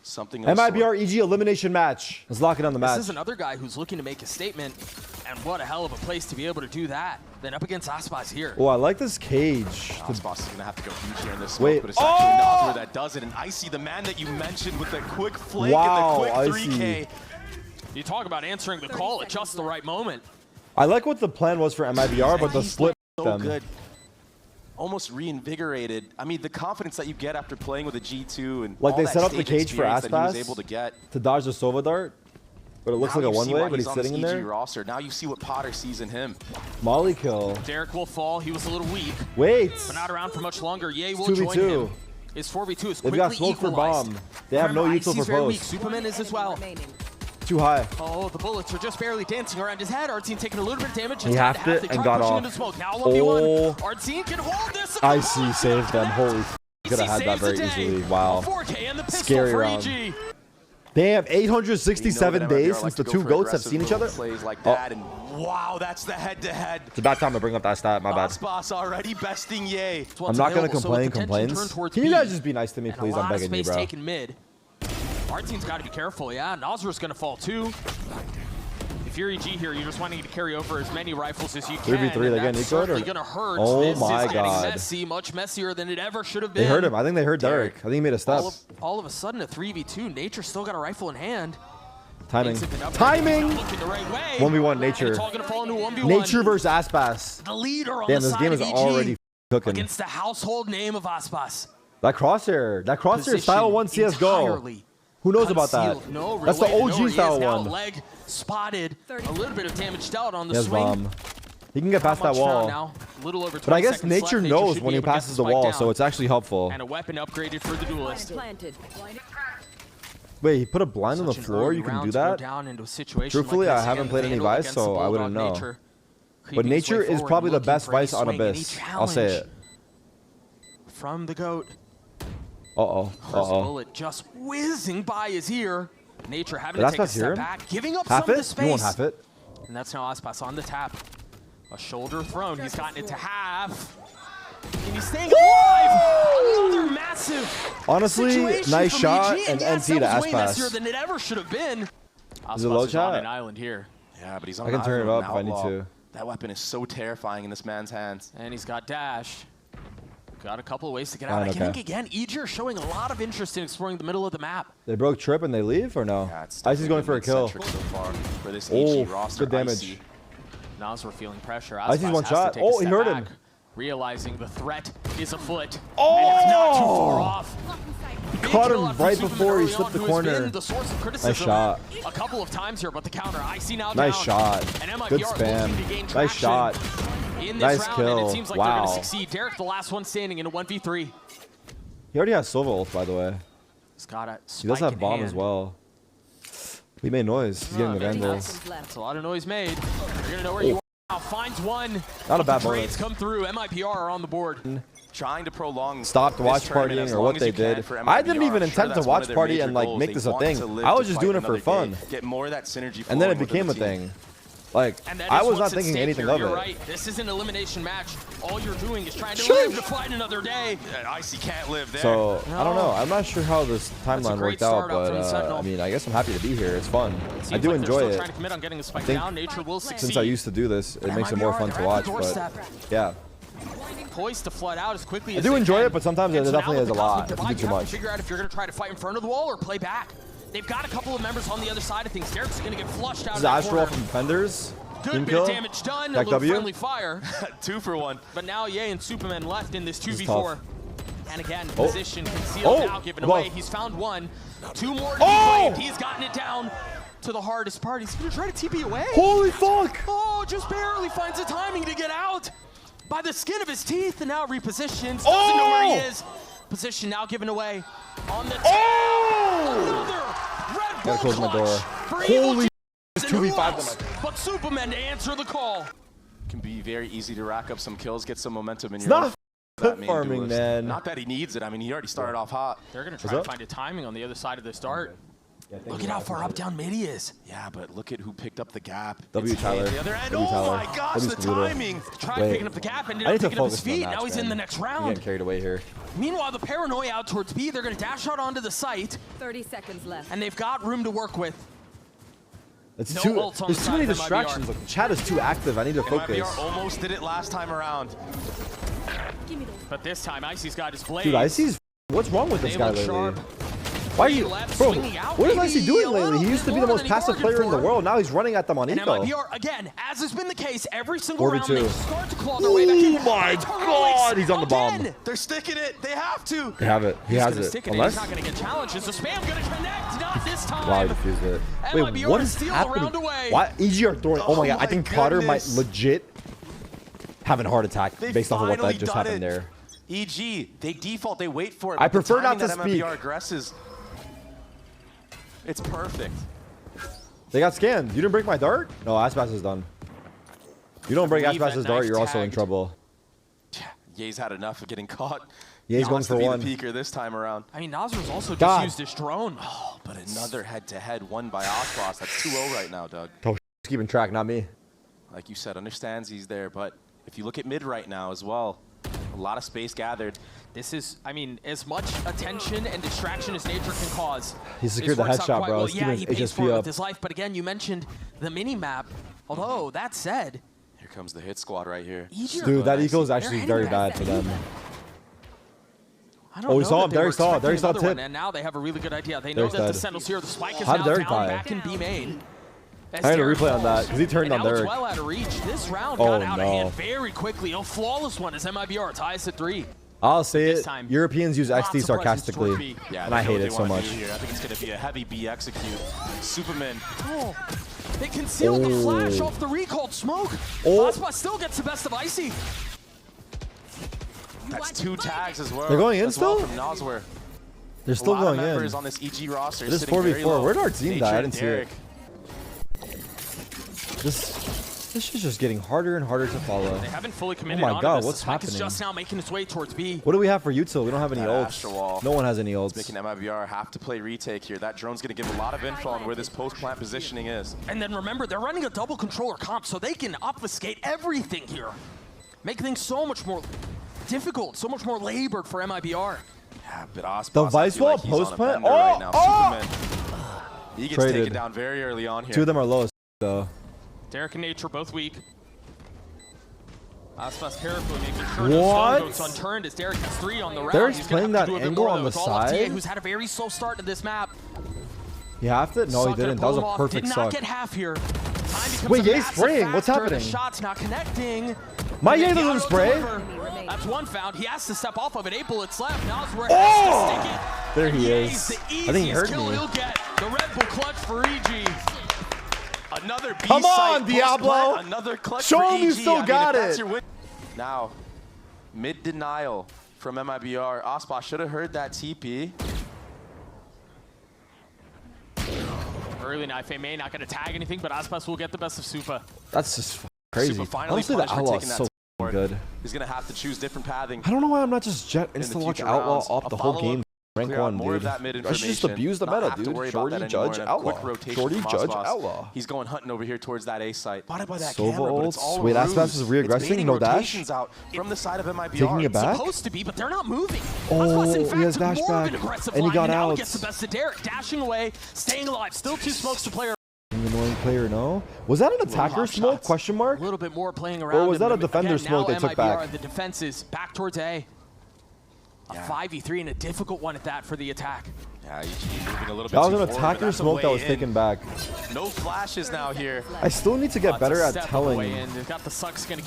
Something MIBR EG elimination match. Let's lock it on the match. This is another guy who's looking to make a statement, and what a hell of a place to be able to do that. Then up against ASPAS here. Oh, I like this cage. ASPAS is going to have to go huge here in this smoke, but it's actually Nazar that does it. And Icy, the man that you mentioned with the quick flick and the quick 3K. You talk about answering the call at just the right moment. I like what the plan was for MIBR, but the split so good. Almost reinvigorated. I mean, the confidence that you get after playing with a G2 and like all they that set up the cage for ASPAS able to get to dodge the Sova dart, but it looks like a one-way, but he's sitting in there. Roster. Now you see what Potter sees in him. Molly kill. Tarik will fall. He was a little weak. Wait. But not around for much longer. Ye will 2v2. join him. His 4v2 is quickly They've got smoke equalized. for bomb. They have no util for post. Superman is as well. Too high. Oh, the bullets are just barely dancing around his head. Artsine taking a little bit of damage. He halved it and got off. Now 1v1. Artsine can hold this. Icy saved them. Holy f. Could have had that very easily. Wow. Scary round. Damn, 867 days since the two GOATs have seen each other. Plays like that, and wow, that's the head-to-head. It's about time to bring up that stat. My bad. ASPAS already besting Ye. I'm not gonna complain. Complaints. Can you guys just be nice to me, please? I'm begging you, bro. Taken mid. Artsine's got to be careful. Yeah, Nazar's gonna fall too. If you're EG here, you're just wanting to carry over as many rifles as you can. 3v3, they get equal or? Gonna hurt. Oh my god. Messy, much messier than it ever should have been. They heard him. I think they heard Tarik. I think he made a step. All of a sudden, a 3v2. Nature still got a rifle in hand. Timing. Timing! 1v1 Nature. Nature versus ASPAS. The leader on damn, this game is already cooking. Against the household name of ASPAS. That crosshair style 1 CSGO. Who knows about that? No, that's the OG style one. Leg spotted. A little bit of damage dealt on the swing. Bomb. He can get past that wall. But I guess Nature knows when he passes the wall, so it's actually helpful. And a weapon upgraded for the duelist. Wait, he put a blind on the floor? You can do that? Truthfully, I haven't played any Vice, so I wouldn't know. But Nature is probably the best Vice on Abyss. I'll say it. From the GOAT. Bullet just whizzing by his ear. Nature having to take a step back, giving up some of the space. You won't have it. And that's now ASPAS on the tap. A shoulder thrown. He's gotten it to half. And he's staying alive. Another massive. Honestly, nice shot and NT to ASPAS. Way messier than it ever should have been. Is it low shot? On an island here. Yeah, but he's on I can turn it up if I need to. That weapon is so terrifying in this man's hands. And he's got dash. Got a couple of ways to get out. I think again, EG showing a lot of interest in exploring the middle of the map. They broke trip and they leave or no? Yeah, Icy's going for a kill. So far for this EG roster. Good damage. Nazar feeling pressure. Icy's one shot. Oh, he hurt him. Realizing the threat is afoot. Oh! And it's not too far off. Caught him right before he slipped the corner. Nice shot. A couple of times here, but the counter. Icy now nice shot. Good spam. Nice shot. Nice kill. And it seems like wow. they're going to succeed. Tarik, the last one standing in a 1v3. He already has Sova ult, by the way. He's got a he does have bomb as well. He made noise. He's getting the Vandals. That's a lot of noise made. You're going to know where you are now. Finds one. Not a bad bonus. Come through. MIBR are on the board. Trying to prolong. Stopped watch partying or what they did. I didn't even intend to watch party and like make this a thing. I was just doing it for fun. Get more of that synergy. And then it became a thing. Like, I was not thinking anything of it. You're right. This is an elimination match. All you're doing is trying to live to fight another day. Icy can't live there. So, I don't know. I'm not sure how this timeline worked out, but I mean, I guess I'm happy to be here. It's fun. I do enjoy it. I think since I used to do this, it makes it more fun to watch, but yeah. Poised to flood out as quickly as I do enjoy it, but sometimes it definitely is a lot. If you do too much. Figure out if you're going to try to fight in front of the wall or play back. They've got a couple of members on the other side of things. Tarik's going to get flushed out of that corner. Astral from Defenders. Good bit of damage done. A little friendly fire. 2 for 1. But now Ye and Superman left in this 2v4. And again, position concealed now given away. He's found one. 2 more to be claimed. He's gotten it down to the hardest part. He's going to try to TP away. Holy fuck! Oh, just barely finds the timing to get out. By the skin of his teeth, and now repositions. Doesn't know where he is. Position now given away. On the another Red Bull close my door. Holy 2v5. But Superman to answer the call. Can be very easy to rack up some kills, get some momentum in your not farming, man. Not that he needs it. I mean, he already started off hot. They're going to try to find a timing on the other side of this dart. Look at how far up down mid he is. Yeah, but look at who picked up the gap. W Tyler. The other end. W Oh Tyler. my gosh, the timing. Tried picking up the gap, ended up picking up his feet. Now he's in the next round. I'm getting carried away here. Meanwhile, the paranoia out towards B. They're going to dash out onto the site. 30 seconds left. And they've got room to work with. It's there's too many distractions. Look, the chat is too active. I need to focus. MIBR almost did it last time around. But this time, Icy's got his blade. Dude, Icy's... What's wrong with this guy lately? Why are you... Bro, what is Icy doing lately? He used to be the most passive player in the world. Now he's running at them on eco. MIBR, again, as has been the case, every single round they start to claw their way back. Oh my god, he's on the bomb. They're sticking it. They have to. They have it. He has it. Unless... He's not going to get challenged. Is the spam going to connect? Not this time. Wow, he defused it. Wait, what is happening? Why? EG are throwing... Oh my god, I think Potter might legit have a heart attack based off of what that just happened there. EG, they default, they wait for it. I prefer not to speak. MIBR aggresses. It's perfect. They got scanned. You didn't break my dart? No, ASPAS is done. You don't break ASPAS's dart, you're also in trouble. Yeah, Ye's had enough of getting caught. Ye's going for one. The peaker this time around. I mean, Nazar's also just used his drone. Oh, but another head-to-head won by ASPAS. That's 2-0 right now, Doug. Oh, keeping track, not me. Like you said, understands he's there, but if you look at mid right now as well, a lot of space gathered. This is, I mean, as much attention and distraction as nature can cause. He secured the headshot, bro. Well. Yeah, he pays for it up. with his life. But again, you mentioned the mini-map. Although, that said... Here comes the hit squad right here. Dude, that eco is actually very bad for them. Oh, he saw him. There he saw it. There he saw tip. And now they have a really good idea. They know that the Sentinel's here. The spike is now down back and be made. I had a replay on that because he turned on Tarik. Well out of reach. This round got out of hand very quickly. A flawless one as MIBR ties at 3. I'll say it. Europeans use XD sarcastically, and I hate it so much. I think it's going to be a heavy B execute. Superman. Oh, they concealed the flash off the recalled smoke. ASPAS still gets the best of Icy. That's 2 tags as well. They're going in still? From Nosware. They're still going in. On this EG roster. This is 4v4. Where'd our team die? I didn't see it. This is just getting harder and harder to follow. They haven't fully committed. Oh my god, what's happening? It's just now making its way towards B. What do we have for util? We don't have any ults. No one has any ults. Making MIBR have to play retake here. That drone's going to give a lot of info on where this post-plant positioning is. And then remember, they're running a double controller comp, so they can obfuscate everything here. Make things so much more difficult, so much more labored for MIBR. Yeah, but ASPAS, the vice wall post-plant? Right now. Superman. He gets taken down very early on here. 2 of them are low, though. Tarik and Nature both weak. ASPAS carefully making sure no stone goes unturned as Tarik has 3 on the round. Tarik's playing that angle on the side. Who's had a very slow start to this map. You have to? No, he didn't. That was a perfect suck. Did not get half here. Wait, Ye's spraying. What's happening? The shot's not connecting. My Ye doesn't spray. That's one found. He has to step off of it. 8 bullets left. Nosware has to stick it. There he is. I think he heard me. He'll get the Red Bull clutch for EG. Another B Come on, Diablo! Another clutch Show for him EG. you still got it. Now, mid denial from MIBR. ASPAS should have heard that TP. Early knife may not going to tag anything, but ASPAS will get the best of Supa. That's just crazy. Honestly, the Outlaw is so good. He's going to have to choose different pathing. I don't know why I'm not just jet insta-watch Outlaw off the whole game. Rank 1, dude. I should just abuse the meta, dude. Shorty, Judge, Outlaw. Shorty, Judge, Outlaw. He's going hunting over here towards that A site. Spotted by that Sova camera, but it's all Wait, ASPAS is re-aggressing, no dash? Out from the side of MIBR. Taking it back? Supposed to be, but they're not moving. Oh, he has dash back, and he got out. Now gets the best of Tarik, dashing away, staying alive. Still 2 smokes to play. Annoying player, no? Was that an attacker smoke, question mark? A little bit more playing around. Or was that a defender smoke they took back? The defense is back towards A. A 5v3 and a difficult one at that for the attack. Yeah, moving a little bit. That was an attacker smoke that was taken back. No flashes now here. I still need to get better at telling. I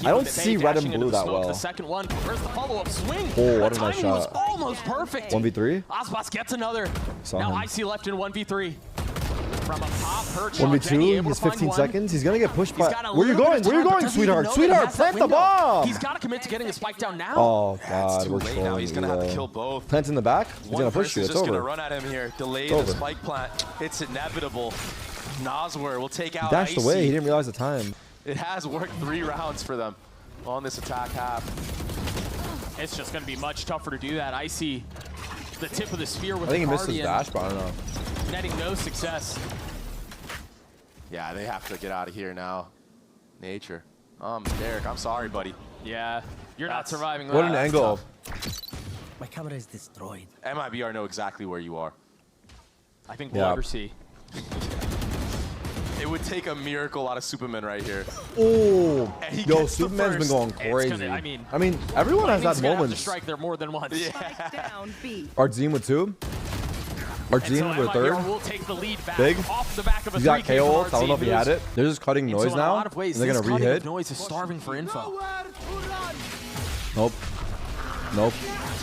don't see red and blue that well. The second one. Where's the follow-up swing? Oh, what a nice shot. Was almost perfect. 1v3? ASPAS gets another. Now Icy left in 1v3. From a top perch 1v2, he's 15 seconds. He's gonna get pushed by. Where you going? Where you going, sweetheart? Sweetheart, plant the bomb! He's gotta commit to getting a spike down now. Oh god, we're trolling. Now he's gonna have to kill both. Plant in the back. He's gonna push you. It's over. Just gonna run at him here. Delay the spike plant. It's inevitable. Nosware will take out. He dashed away. He didn't realize the time. It has worked 3 rounds for them on this attack half. It's just gonna be much tougher to do that. Icy, the tip of the spear with I think he missed his dash, but I don't know. netting no success. Yeah, they have to get out of here now. Nature. Tarik, I'm sorry, buddy. Yeah, you're not surviving that. What an angle. My camera is destroyed. MIBR know exactly where you are. I think we'll ever see. It would take a miracle out of Superman right here. Oh, yo, Superman's been going crazy. I mean, everyone has had moments. Strike there more than once. Yeah. Artzine with 2. Artzine with 3rd. Will take the lead back Big. off the back of a He's got 3K KO ult. I don't know if he had it. They're just cutting noise in now. a lot of ways, and they're going to re-hit. Noise is starving for info. Nope. Nope.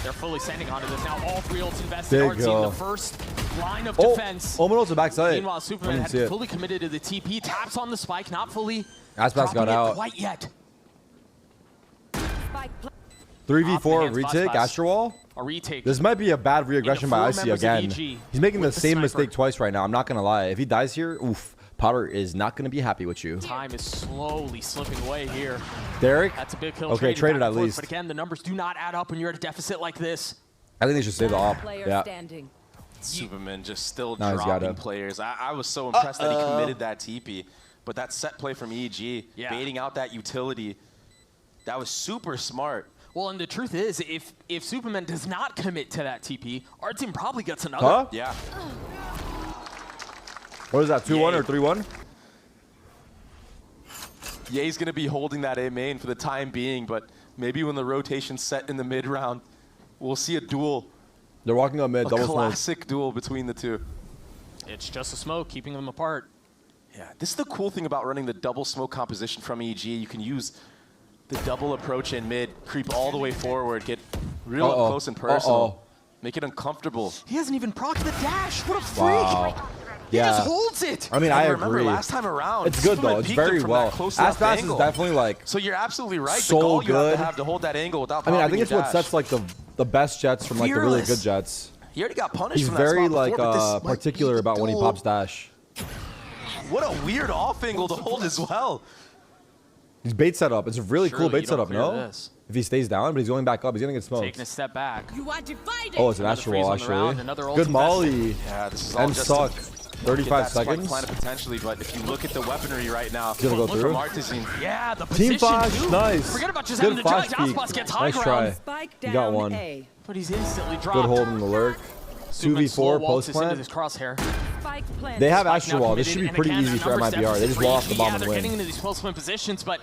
They're fully sending onto this now. All 3 ults invested. Artzine, the first line of defense. Almost a backside. Meanwhile, Superman had fully committed to the TP. Taps on the spike, not fully. ASPAS got out. Quite yet. 3v4 retake, Astro Wall. A retake. This might be a bad re-aggression by IC again. He's making the same mistake twice right now. I'm not going to lie. If he dies here, oof. Powder is not going to be happy with you. Time is slowly slipping away here. Tarik? That's a big kill. Okay, traded at least. But again, the numbers do not add up when you're at a deficit like this. I think they should save the op. Yeah. Superman just still dropping players. I was so impressed that he committed that TP. But that set play from EG, baiting out that utility, that was super smart. Well, and the truth is, if Superman does not commit to that TP, our team probably gets another. Huh? Yeah. What is that, 2-1 or 3-1? Ye's going to be holding that A main for the time being, but maybe when the rotation's set in the mid-round, we'll see a duel. They're walking up mid, double smoke. A classic duel between the two. It's just a smoke, keeping them apart. Yeah, this is the cool thing about running the double smoke composition from EG. You can use the double approach in mid, creep all the way forward, get real up close and personal, make it uncomfortable. He hasn't even procced the dash. What a freak! Wow. He just holds it. I mean, I agree. Last time around, it's good though. It's very well. ASPAS is definitely like. So you're absolutely right. So the goal good. You have to hold that angle without. I mean, I think it's what sets like the best jets from like the really good jets. He already got punished. He's from that very spot like before, particular about when he pops dash. What a weird off angle to hold as well. He's bait setup. It's a really cool bait setup, no? If he stays down, but he's going back up, he's gonna get smoked. Taking a step back. Oh, it's an Astro Wall actually. Good molly. Yeah, this is all and just suck. 35 seconds. Potentially, but if you look at the weaponry right now, he's gonna go through. Yeah, the team flash, nice. Forget about just good having the judge. ASPAS gets high ground. You got one. But he's instantly dropped. Good hold in the lurk. 2v4 post plant. They have Astro Wall. This should be pretty easy for MIBR. They just wall off the bomb and They're getting win. into these post plant positions, but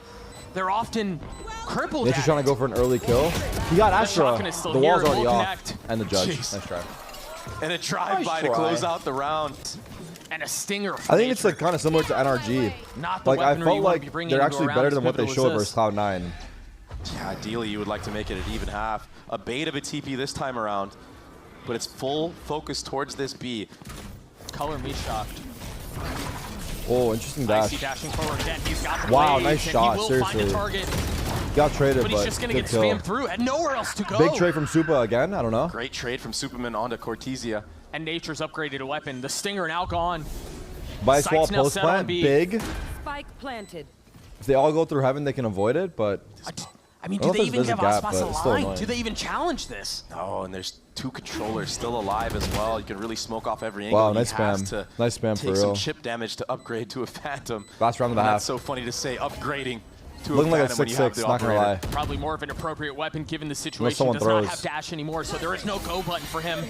they're often crippled. Nature's trying to go for an early kill. He got Astro. The wall's already off. And the judge. Jeez. Nice try. And a drive-by to close out the round. And a stinger. I think it's like kind of similar to NRG. Not the like I felt like they're actually better than what they showed versus Cloud9. Yeah, ideally you would like to make it an even half. A bait of a TP this time around, but it's full focus towards this B. Color me shocked. Oh, interesting dash. Dashing forward again. He's got the wow, blade, nice shot. Seriously. Got traded, but he's just gonna get kill. spammed through and nowhere else to go. Big trade from Supa again. I don't know. Great trade from Superman onto Cortesia. And Nature's upgraded a weapon. The stinger now gone. Vice wall post plant, big. Spike planted. If they all go through heaven, they can avoid it, but. I mean, do they even give ASPAS a line? Annoying. Do they even challenge this? No, and there's 2 controllers still alive as well. You can really smoke off every angle. Wow, nice spam. Nice spam for real. Take some chip damage to upgrade to a Phantom. Last round of the half. That's so funny to say, upgrading to looking a like Phantom a 6-6, not gonna lie. Probably more of an appropriate weapon given the situation. Does not have dash anymore, so there is no go button for him.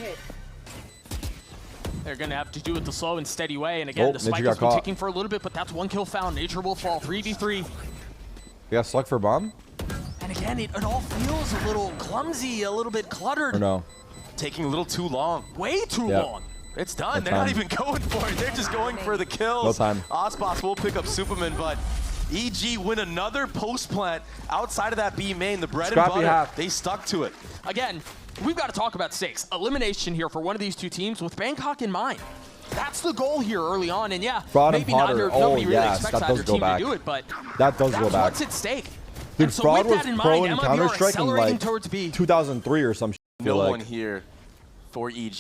They're going to have to do it the slow and steady way. And again, the spike has been ticking for a little bit, but that's 1 kill found. Nature will fall 3v3. You got Slug for a bomb? And again, it all feels a little clumsy, a little bit cluttered. Or no? Taking a little too long. Way too long. It's done. They're not even going for it. They're just going for the kills. No time. ASPAS will pick up Superman, but EG win another post plant outside of that B main. The bread and butter, they stuck to it. Again, we've got to talk about stakes. Elimination here for one of these two teams with Bangkok in mind. That's the goal here early on, and yeah, Fraud maybe and nobody really expects either team to do it, but that does go back. What's at stake. Dude, so Fraud was in pro mind, in Counter-Strike in like towards B. 2003 or some shit. No one here for EG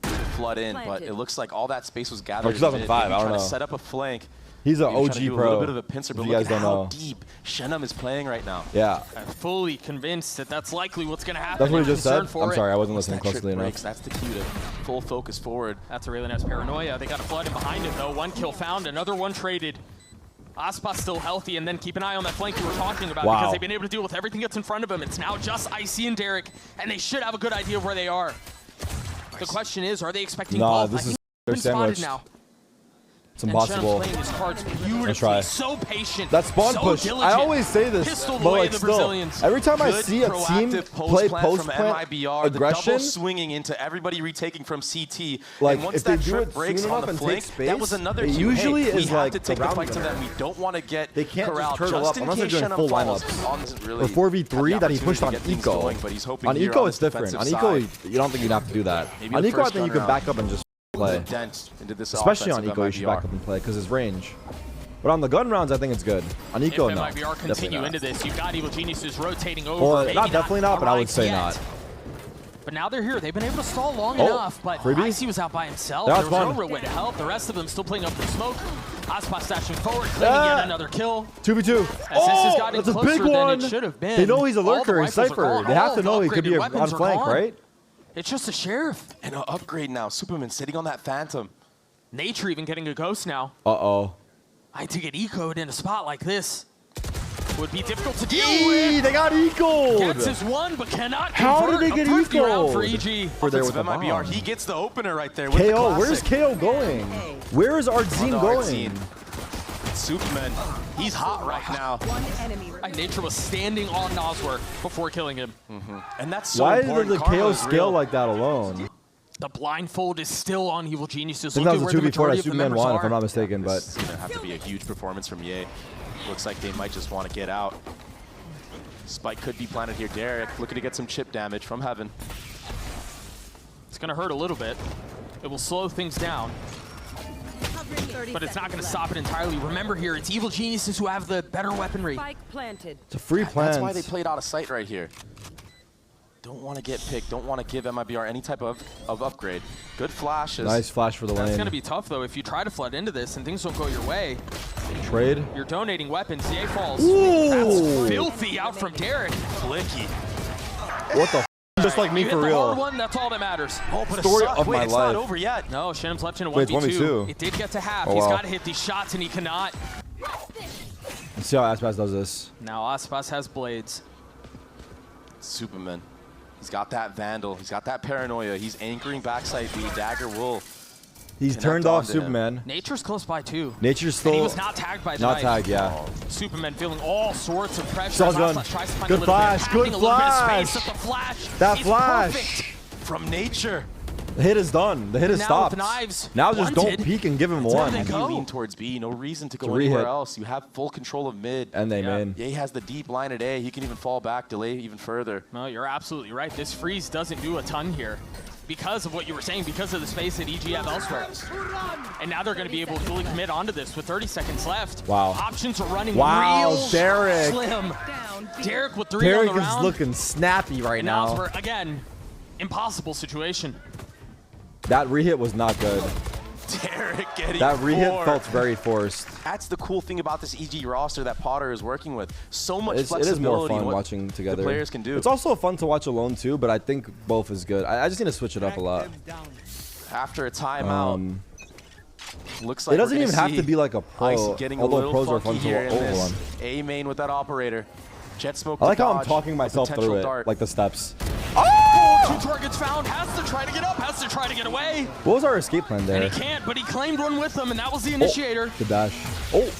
to flood in, but it looks like all that space was gathered. Or 2005, I don't know. Set up a flank. He's an OG pro. A little bit of a pincer, but look at how deep Shenum is playing right now. Yeah. I'm fully convinced that that's likely what's going to happen. That's what he just said? I'm sorry, I wasn't listening closely enough. That's the key to full focus forward. That's a really nice paranoia. They got a flood in behind it, though. One kill found, another one traded. ASPAS still healthy, and then keep an eye on that flank you were talking about because they've been able to deal with everything that's in front of them. It's now just Icy and Tarik, and they should have a good idea of where they are. The question is, are they expecting both? This is their sandwich. Now. It's impossible. Playing his cards beautifully, so patient, that spawn so push. Diligent. I always say this, but like still, every time I see a team play post plant MIBR, aggression, the double swinging into everybody retaking from CT, like and once if they that do trip it breaks soon on enough the and flank, take space, that was another it cue. usually Hey, is we like have to take the fight to them. them. We don't want to get they can't corralled. just turtle up unless they're doing full lineups. For 4v3 that he pushed on Eco. On Eco it's different. On Eco you don't think you'd have to do that. On Eco I think you could back up and just play. Especially on Eco you should back up and play because his range. But on the gun rounds, I think it's good. On Eco, no. If MIBR continue into this, you've got Evil Geniuses rotating over. Well, definitely not, but I would say not. But now they're here. They've been able to stall long enough, but Icy was out by himself. There was no real way to help. The rest of them still playing up the smoke. ASPAS stashing forward, claiming yet another kill. 2v2. That's a big one. It should have been. They know he's a lurker. He's Cypher. They have to know he could be on flank, right? It's just a Sheriff. And an upgrade now. Superman sitting on that Phantom. Nature even getting a ghost now. Uh-oh. I to get ecoed in a spot like this would be difficult to deal with. They got ecoed. Gets his one, but cannot convert. How did they get ecoed? For EG. For there with MIBR. He gets the opener right there. KO, where's KO going? Where is Artzine going? Superman, he's hot right now. Nature was standing on Noswork before killing him. And that's so why important. did the KO scale like that alone? The blindfold is still on Evil Geniuses. I think that was a 2v4 that Superman won, if I'm not mistaken. But it's going to have to be a huge performance from Ye. Looks like they might just want to get out. Spike could be planted here. Tarik looking to get some chip damage from Heaven. It's going to hurt a little bit. It will slow things down. But it's not going to stop it entirely. Remember here, it's Evil Geniuses who have the better weaponry. It's a free plant. That's why they played out of sight right here. Don't want to get picked. Don't want to give MIBR any type of upgrade. Good flashes. Nice flash for the lane. It's going to be tough, though, if you try to flood into this and things don't go your way. Trade. You're donating weapons. Ye falls. Ooh. That's filthy out from Tarik. Flicky. What the f? Just like me for real. Hard one, that's all that matters. Oh, but story of my life. It's not over yet. No, Shenum's left in a 1v2. Wait, 1v2. It did get to half. Oh, He's got to hit these shots, and he cannot. Let's see how ASPAS does this. Now ASPAS has blades. Superman. He's got that Vandal. He's got that Paranoia. He's anchoring backside B. Dagger will. He's turned off Superman. Nature's close by, too. Nature's still. And he was not tagged by the Not tagged, yeah. Superman feeling all sorts of pressure. Shotgun. Good flash. Good flash. That flash. Perfect. From Nature. The hit is done. The hit is stopped. Now just don't peek and give him one. And you lean towards B. No reason to go anywhere else. You have full control of mid. And they main. Ye has the deep line at A. He can even fall back, delay even further. No, you're absolutely right. This freeze doesn't do a ton here. Because of what you were saying, because of the space that EG have elsewhere. And now they're going to be able to fully commit onto this with 30 seconds left. Wow. Options are running real Tarik. Slim. Tarik with 3 on the round. Tarik is looking snappy right now. Again, impossible situation. That re-hit was not good. Tarik getting that re-hit felt very forced. That's the cool thing about this EG roster that Potter is working with. So much flexibility. It is more fun watching together. The players can do. It's also fun to watch alone too, but I think both is good. I just need to switch it up a lot. After a timeout, looks like it doesn't even have to be like a pro. Although pros are fun to overrun. A main with that operator. Jet smoke. I like how I'm talking myself through it, like the steps. Oh! 2 targets found. Has to try to get up. Has to try to get away. What was our escape plan there? And he can't, but he claimed one with them, and that was the initiator. The dash. Oh.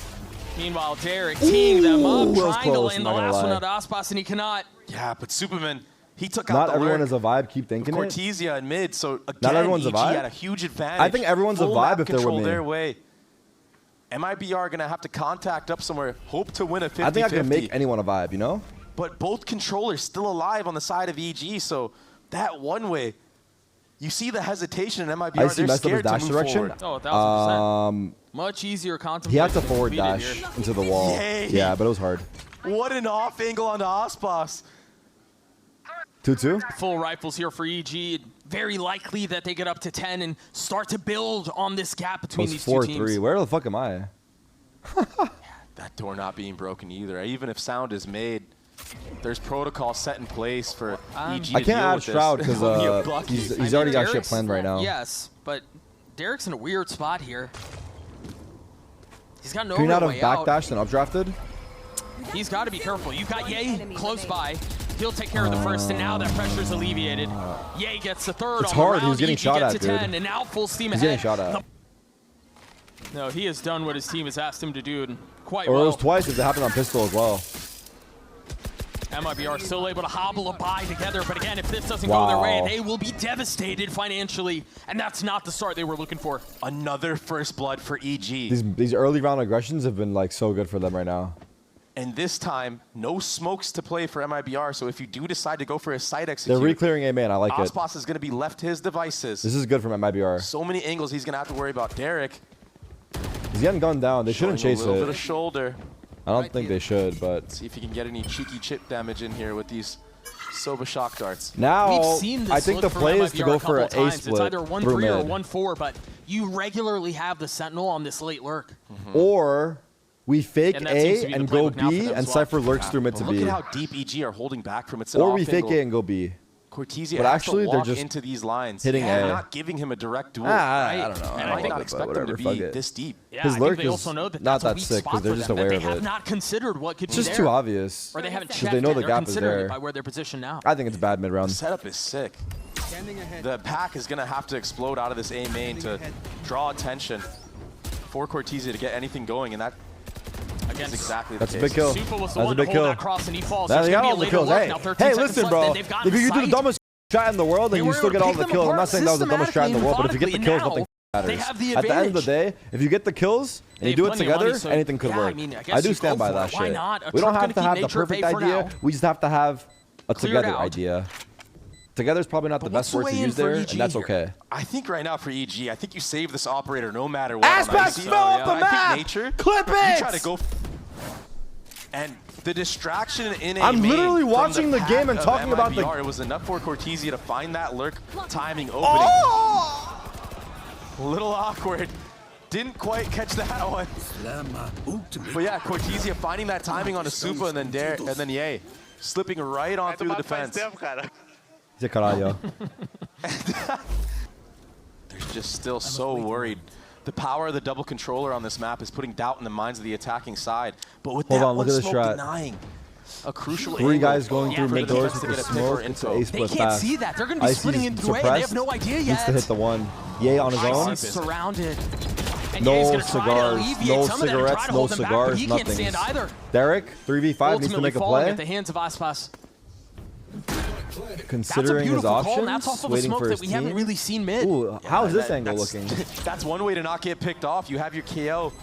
Meanwhile, Tarik teeing them up, trying to land the last one at ASPAS, and he cannot. Yeah, but Superman, he took out Not everyone is a vibe. Keep thinking it. Cortesia in mid, so again, not everyone's EG a vibe. had a huge advantage. I think everyone's a vibe if they're with me. Their way. MIBR gonna have to contact up somewhere. Hope to win a 50-50. I think I can make anyone a vibe, you know? But both controllers still alive on the side of EG, so that one way, you see the hesitation in MIBR. They're scared to move forward. Oh, 1000%. Much easier contemplation. He had to forward dash into the wall. Yay. Yeah, but it was hard. What an off angle on the ASPAS. 2-2. Full rifles here for EG. Very likely that they get up to 10 and start to build on this gap between these two teams. 4-3. Where the fuck am I? That door not being broken either. Even if sound is made, there's protocol set in place for EG to I can't add Shroud because he's already got shit Derek's, planned right now. Yes, but Derek's in a weird spot here. He's got no Can you not have way out. backdashed and updrafted? He's got to be careful. You've got Ye close by. He'll take care of the first, and now that pressure's alleviated. Ye gets the third. It's on hard. The round. He's getting EG shot gets at, to 10, dude. and now full steam He's ahead. getting shot at. No, he has done what his team has asked him to do, and quite Or well. it was twice if it happened on pistol as well. MIBR still able to hobble a bye together, but again, if this doesn't go their way, they will be devastated financially, and that's not the start they were looking for. Another first blood for EG. These early round aggressions have been like so good for them right now. And this time, no smokes to play for MIBR, so if you do decide to go for a side execute, They're re-clearing A main. I like it. ASPAS is going to be left to his devices. This is good from MIBR. So many angles he's going to have to worry about. Derek. He's getting gunned down. They shouldn't chase a little it. bit of shoulder. I don't think they should, but See if he can get any cheeky chip damage in here with these Soba shock darts. now We've seen this I think the look play from is to MIBR go a for an couple A times. split It's either through 1-3 or mid. 1-4, but you regularly have the Sentinel on this late lurk. Or we fake And that seems to A be the and go playbook now for B, them and as well. Cypher lurks through mid to Look B. at how deep EG are holding back from its Or off we fake angle. A and go B. Cortezia But has actually, to they're walk just into these lines. hitting They're A. not giving him a direct duel. I don't know. And I I might think- not but expect whatever, them to fuck be it. this deep. Yeah, His I lurk think they is also know that not that's a that weak sick, 'cause spot they're for just them, that aware they of have it. not considered what could It's be just there. too obvious. Or they haven't 'Cause checked they know it the or gap is considered there. it by where they're positioned now. I think it's bad mid round. The setup is sick. The pack is going to have to explode out of this A main to draw attention for Cortezia to get anything going, and that is exactly That's the a case. big kill. Supa was the That's one a big to hold kill. that cross, and he falls. Now There's they gonna got be all a the later kills. look. Hey, Now 13 hey, seconds listen, left, bro. and they've gotten If you the do the sight. dumbest shot in the world, then They you were still able get to all pick the them kills. I'm apart not saying that was the dumbest shot in the world, but if you get the kills, systematically, nothing matters. they have the At the end of the advantage. day, if you get the kills and They you have do it plenty of together, money, so anything could yeah, work. I mean, I I guess do you stand go by for that it. Why shit. not? A We don't truck's have to gonna have keep the nature at perfect bay for idea. now. We just have to have a Clear it together out. idea. Together is probably not the What's best word to way in use for there, EG and that's here? okay. I think right now for EG, I think you save this operator no matter what. ASPAS fell off the I map! think nature, Clip you it! try to go. And the distraction in a I'm main literally from watching the pack game and of talking about the- MIBR, it was enough for Cortezia to find that lurk timing opening. Oh! A little awkward. Didn't quite catch that one. But yeah, Cortezia finding that timing on a Supa and then Ye slipping right on through the defense. Zé caralho. They're just still so worried. The power of the double controller on this map is putting doubt in the minds of the attacking side. But with Hold that on, look one at this smoke strat. denying a crucial Three angle guys going through for mid the doors defense with to the get a smoke. bigger It's info. an A They split can't fast. see that. They're going to be Icy's splitting into A. They have suppressed. no idea yet. Needs to hit the one. Ye on his own. Icy's surrounded. And No Ye's gonna try to cigars, alleviate no some of that and try cigarettes, to no hold them back, but cigars, he can't nothing. stand either. Derek, 3v5, needs to Ultimately make a falling play. at the hands of ASPAS. Considering his That's a beautiful call, options, and that's off of a waiting smoke for that his we team. haven't really seen mid. Ooh, how's this angle that's- looking? That's one way to not get picked off. You have your KO.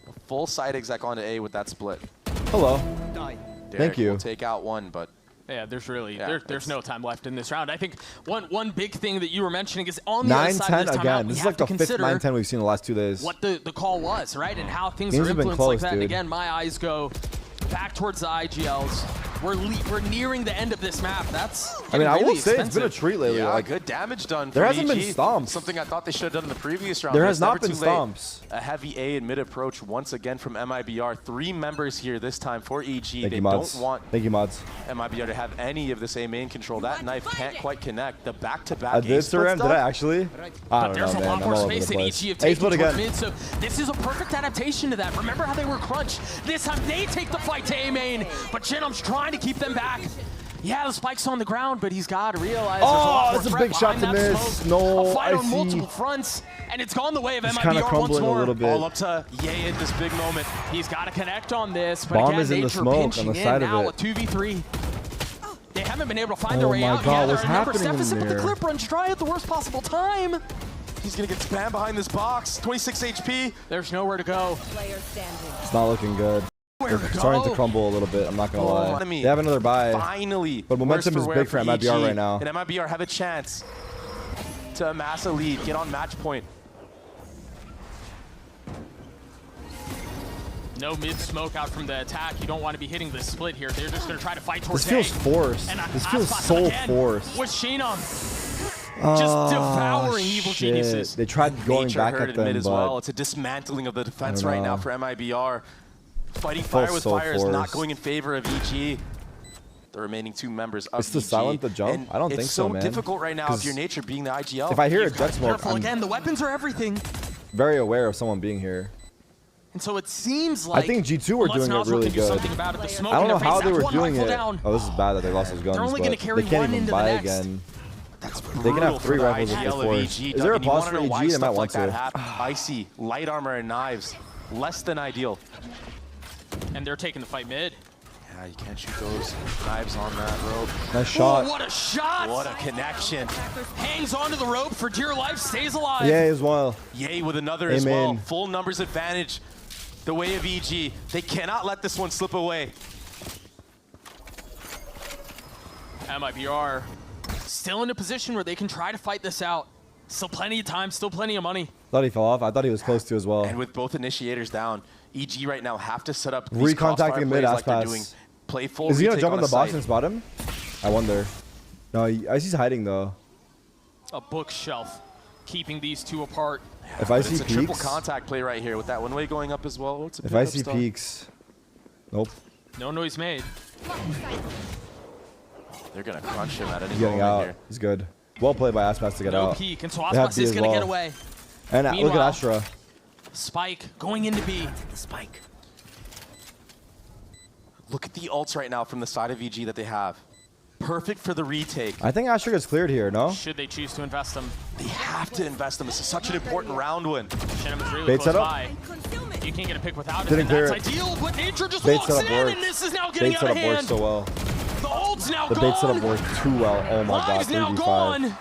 A full side exec onto A with that split. Hello. Derek you. will take out one, but Yeah, there's really Yeah, there's no time left in this round. I think one big thing that you were mentioning is on the other side of 9-10 this timeout, again. we This is have like to the fifth consider 9-10 we've seen the last 2 days. what the call was, right? And how things Games are have been influenced close, like that. And dude. again, my eyes go back towards the IGLs. We're nearing the end of this map. That's I mean, I really will say it's been a expensive. treat lately. yeah, Like, good damage done. there for hasn't been EG. stomps. Something I thought they should have done in the previous round. there but has it's not never been too late. stomps. A heavy A and mid approach once again from MIBR. 3 members here this time for EG. Thank They you, mods. don't want Thank you, mods. MIBR to have any of this A main control. That knife can't quite connect. The back-to-back I did A split surrender. Did I stuff. actually? I But don't there's know, a man. lot I'm more all over space the that place. EG have A taken split towards again. mid, so this is a perfect adaptation to that. Remember how they were crunched? This time they take the fight to A main, but Jinom's trying to keep them back. Yeah, the spike's on the ground, but he's got to realize there's a lot more that's a threat big shot behind to that miss. smoke. No, a fight I on see. multiple fronts, and it's gone the way of It's kind of MIBR once crumbling a more. little bit. All up to Ye at this big moment. He's got to connect on this, but Bomb again, is in the nature smoke on pinching the in side of now it. with 2v3. They haven't been able to find their Oh way my out. God, Yeah, what's remember, happening Steph is in with the there? clip runs dry at the worst possible time. He's going to get spammed behind this box. 26 HP. There's nowhere to go. Player standing. It's not looking good. They're starting to crumble a little bit. I'm not going to lie. enemy. They have another bye. Finally. But momentum worse is wear big for MIBR EG. right now. And MIBR have a chance to amass a lead, get on match point. No mid smoke out from the attack. You don't want to be hitting the split here. They're just going to try to fight towards This feels A. forced. And This feels ASPAS so again forced. with Shinom. Just devouring Evil Geniuses. They tried going back at them, mid as well. It's a dismantling of the defense right now for MIBR. Fighting fire with fire is not going in favor of EG. The remaining 2 members of EG. It's to silent the jump? I don't think so, man. It's so difficult right now if your nature being the IGL. If I hear a jet smoke, careful again. The weapons are everything. Very aware of someone being here. And so it seems like I think G2 were doing it really good. I don't know how they were doing it. Oh, this is bad that they lost those guns, but they can't even buy again. They can have 3 rifles with the force. Is there a pause for EG? They might want to. Icy, light armor and knives. Less than ideal. And they're taking the fight mid. Yeah, you can't shoot those knives on that rope. Nice shot. Ooh, what a shot! What a connection. Hangs onto the rope for dear life, stays alive. Yay as well. Yay with another as well. Full numbers advantage. The way of EG. They cannot let this one slip away. MIBR still in a position where they can try to fight this out. Still plenty of time, still plenty of money. Thought he fell off. I thought he was close to as well. And with both initiators down, EG right now have to set up these recontacting mid like they're ASPAS. doing. Play full. Is he gonna jump on the box and spot him? I wonder. No, Icy's hiding though. A bookshelf keeping these 2 apart. If I see it's a peaks, triple contact play right here with that one way going up as well. If I see peaks, nope. No noise made. They're gonna crunch him at any He's getting moment out. here. He's good. Well played by ASPAS to get out. No peek, and so ASPAS is gonna get away. And look at Astra. Spike going into B. The spike. Look at the ults right now from the side of EG that they have. Perfect for the retake. I think Astra gets cleared here, no? Should they choose to invest them? They have to invest them. This is such an important round win. Shinham is really Bait close setup. by. You can't get a pick without it, Didn't and clear that's it. ideal, but Nature just Bait walks setup in, works. and this is now getting Bait out of setup hand. works so well. The ult's now The gone. bait setup worked too well. Oh my god, Lives now 3v5. gone.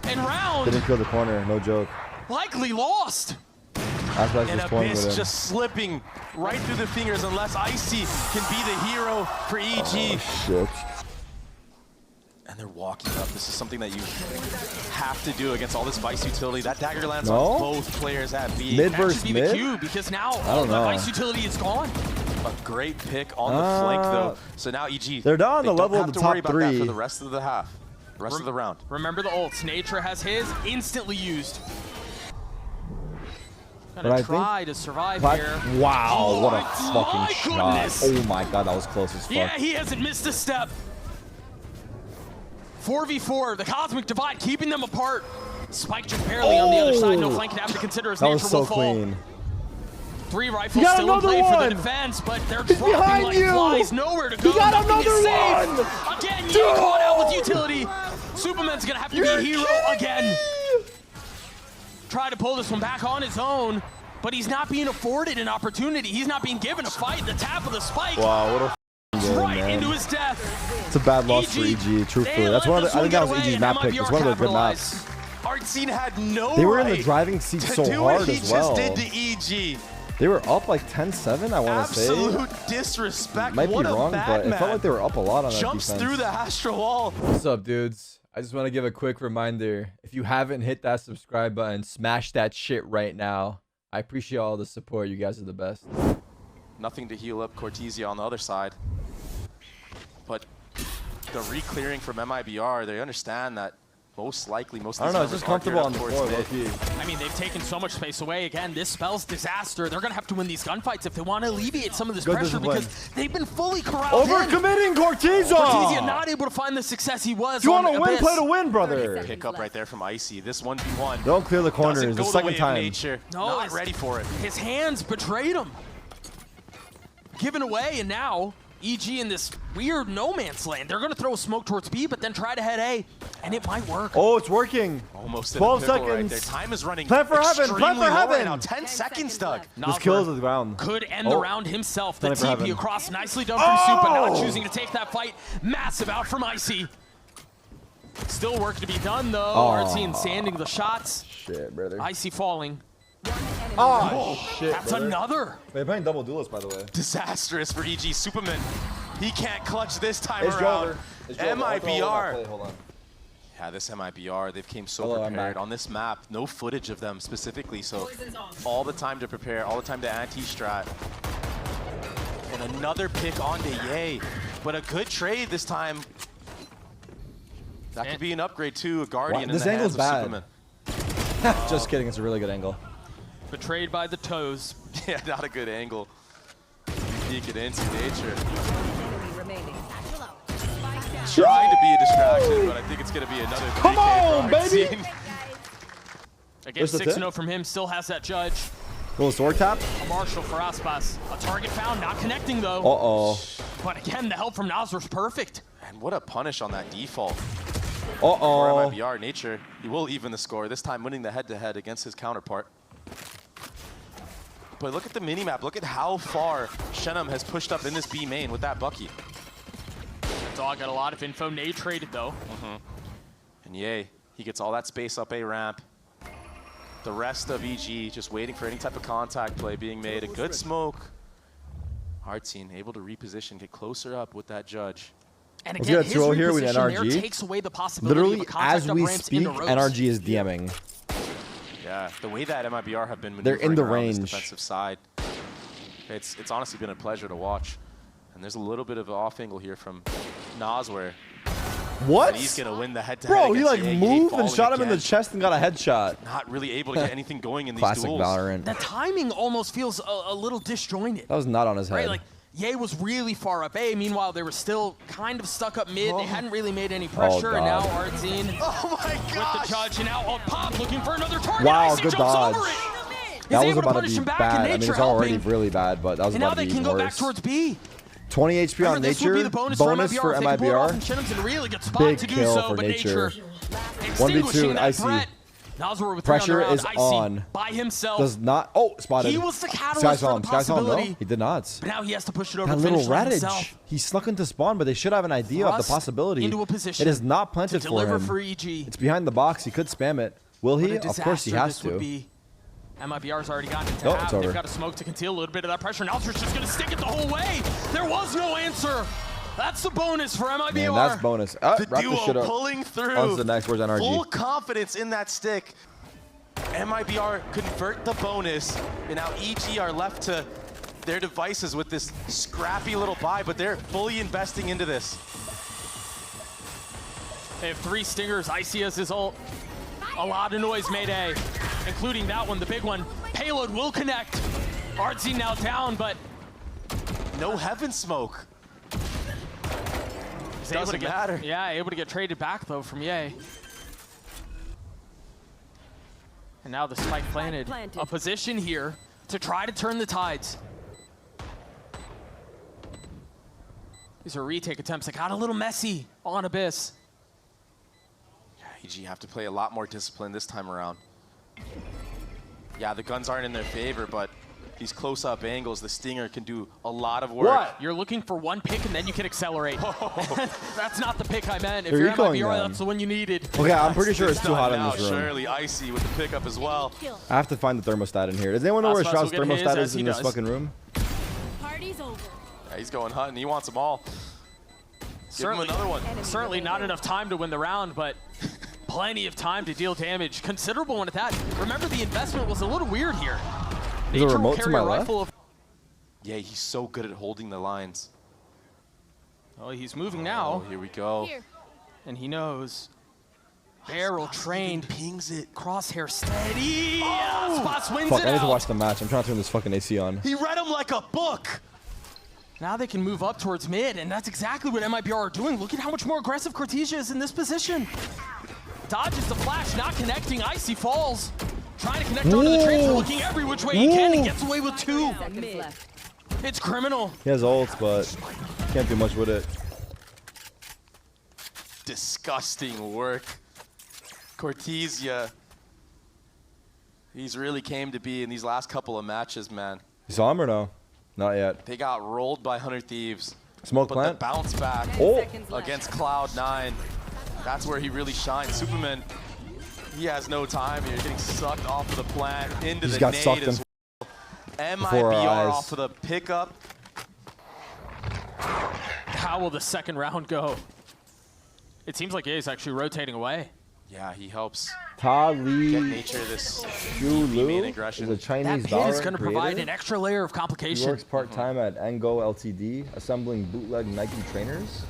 And round Didn't kill the corner, no joke. likely lost. ASPAS And just toying with Abyss him. just slipping right through the fingers unless Icy can be the hero for EG. Shit. And they're walking up. This is something that you have to do against all this Vice utility. That dagger lands on both players at B. Mid That should versus be mid? the cue because now I don't know. the Vice utility is gone. A great pick on the flank though. So now EG. They're down on the level of the top They don't have to worry about that 3. for the rest of the half. The rest of the round. Remember the ults. Nature has his instantly used. But Gonna I try think to survive Black, here. wow, Oh what a my fucking goodness. shot. Oh my god, that was close as fuck. Yeah, he hasn't missed a step. 4v4, the Cosmic Divide keeping them apart. Spike just barely on the other side. No flank can have to consider as That Nature was so will fall. clean. 3 rifles still in play for the defense, but they're dropping behind like you. flies. Nowhere to go. He got Nothing is another safe. Again, Yi caught out with utility. Superman's gonna have to be a hero again. Try to pull this one back on his own, but he's not being afforded an opportunity. He's not being given a fight. The tap of the spike Wow, what a game, right man. into his death. It's a bad loss for EG, truthfully. That's one of the, I think that was EG's map pick. It's one of their good maps. Artscene had no They were in the right driving seat to so do hard what he as well. just did to EG. They were up like 10-7, I want to say. Absolute disrespect. Might be What wrong, a but it felt like they were up a lot on that Jumps defense. through the Astra wall. What's up, dudes? I just want to give a quick reminder. If you haven't hit that subscribe button, smash that shit right now. I appreciate all the support. You guys are the best. Nothing to heal up Cortesia on the other side. But the re-clearing from MIBR, they understand that most likely, most of I these don't know, it's members just are comfortable geared on up the towards floor, mid. low-key. I mean, they've taken so much space away. Again, this spells disaster. They're going to have to win these gunfights if they want to alleviate some of this Good pressure discipline. because they've been fully corralled in. Overcommitting Corteza! Cortesia not able to find the success he was. You want to on win, Abyss. play to win, brother. Pick up right there from Icy. This 1v1. Don't clear the corners. Doesn't The go second way of time. Nature. No, Not his- ready for it. His hands betrayed him. Given away, and now EG in this weird no man's land. They're going to throw a smoke towards B, but then try to head A, and it might work. Oh, it's working. Almost 12 in a pickle right seconds. there. Time is running. Plan for heaven, extremely plan for low right heaven. now. 10 seconds, Doug. This kills the ground. Could end the round himself. The Plan for TP heaven. across, nicely done from Supa, now choosing to take that fight. Massive out from Icy. Still work to be done, though. Artsy sanding the shots. Shit, brother. Icy falling. Oh, shit, That's brother. another. They're playing double duelist, by the way. Disastrous for EG. Superman. He can't clutch this time It's around. Jover. It's Jover. I'll throw MIBR. that play, hold on. Yeah, this MIBR, they've came so Hello, I'm prepared back. on this map. No footage of them specifically, so all the time to prepare, all the time to anti-strat. And another pick onto Ye, but a good trade this time That could be an upgrade too. A Guardian This in the angle's hands of bad. Superman. Just kidding. It's a really good angle. Betrayed by the toes. Yeah, not a good angle. Peek it into nature. Trying to be a distraction, but I think it's going to be another 3K. Come on, baby! Again, 6-0 from him. Still has that judge. Little sword tap. A Marshall for ASPAS. A target found. Not connecting, though. Uh-oh. But again, the help from Nazar's perfect. And what a punish on that default. Uh-oh. For MIBR, nature, he will even the score, this time winning the head-to-head against his counterpart. But look at the minimap. Look at how far Shenum has pushed up in this B main with that Bucky. Dog got a lot of info. Nade traded, though. And yay, he gets all that space up A ramp. The rest of EG just waiting for any type of contact play being made. A good smoke. Artsine able to reposition, get closer up with that judge. And again, his here with NRG. Takes away the possibility Literally, of a contact as we up ramps speak, into ropes. NRG is DMing. Yeah, the way that MIBR have been They're maneuvering in the around this range. defensive side, it's honestly been a pleasure to watch. And there's a little bit of an off angle here from Nas where What? he's gonna win the head-to-head. Bro, he like against moved and falling shot him in the again. chest and got a headshot. Not really able to get anything going in these Classic duels. Valorant. The timing almost feels a little disjointed. That was not on his head. Right, like Ye was really far up A. Meanwhile, they were still kind of stuck up mid. They hadn't really made any pressure. And now Artzine with the judge. And now Pop looking for another target. Wow, Icy good jumps dodge. over it. That He's was able to about to punish be him back, bad. and I mean, Nature it's already helping. really bad, but that was And now about to they be can even go back worse. towards B. 20 HP on Remember, this would be Nature. the bonus For if they can pull it off, and MIBR. Shenum's in a really good spot Big to do kill so, for but Nature. 1v2 and Icy. Nazar with Pressure around, is Icy on. by himself. Does not. Oh, spotted. He was the catalyst Sky for saw him. the Sky saw him, no? possibility. He did not. But now he has to push it over That the little finish line himself. Radage. He snuck into spawn, but they should have an idea of the Thrust possibility. into a position It is not to planted for deliver him. for EG. It's behind the box. He could spam it. Will he? What a Of course he disaster has this would to. be. MIBR's already gotten it to Oh, half. it's They've over. got a smoke to conceal a little bit of that pressure. Nazar's just going to stick it the whole way. There was no answer. That's the bonus for MIBR. Man, that's bonus. The wrap duo this shit up. pulling through. On to the next. Where's NRG? Full confidence in that stick. MIBR convert the bonus, and now EG are left to their devices with this scrappy little buy, but they're fully investing into this. They have 3 stingers. Icy has his ult. A lot of noise made A, including that one, the big one. Payload will connect. Artsy now down, but No heaven smoke. he's able to Doesn't get, matter. yeah, able to get traded back though from Ye. And now the spike planted. A position here to try to turn the tides. These are retake attempts that got a little messy on Abyss. EG have to play a lot more discipline this time around. Yeah, the guns aren't in their favor, but these close-up angles, the Stinger can do a lot of work. What? You're looking for one pick and then you can accelerate. That's not the pick I meant. If They're you're ecoing MIBR, them. that's the one you needed. Okay, I'm pretty sure it's too hot in Now, this room. Surely Icy with the pickup as well. I have to find the thermostat in here. Does anyone know where ASPAS Shroud's will get his thermostat as is he in this does. fucking room? Party's over. Yeah, he's going hunting. He wants them all. Give him another one. Certainly not enough time to win the round, but plenty of time to deal damage. Considerable one at that. Remember, the investment was a little weird here. There's a Nature will remote to carry my a left? rifle of. Yeah, he's so good at holding the lines. Oh, he's moving now, Oh, here we go. Here. and he knows. Barrel trained, Pings it. crosshair steady. Yeah, Spots wins Fuck, it I need to out. watch the match. I'm trying to turn this fucking AC on. He read him like a book. Now they can move up towards mid, and that's exactly what MIBR are doing. Look at how much more aggressive Cortesia is in this position. Dodges the flash, not connecting. Icy falls. Trying to connect onto the tracer, looking every which way he can, and gets away with 2. Seconds left. It's criminal. He has ults, but can't do much with it. Disgusting work. Cortesia. He's really came to be in these last couple of matches, man. You saw him or no? Not yet. They got rolled by 100 Thieves. Smoke But plant. the bounce back Oh, against Cloud9, that's where he really shines. Superman, he has no time here. Getting sucked off of the plant into He's the got nade sucked as well. before our MIBR eyes. off of the pickup. How will the second round go? It seems like Ye's actually rotating away. Yeah, he helps Tarik get nature this main aggression. is a Chinese That pit is Valorant going to provide creator. an extra layer of He complication. works part-time at Engo Ltd, assembling bootleg Nike trainers.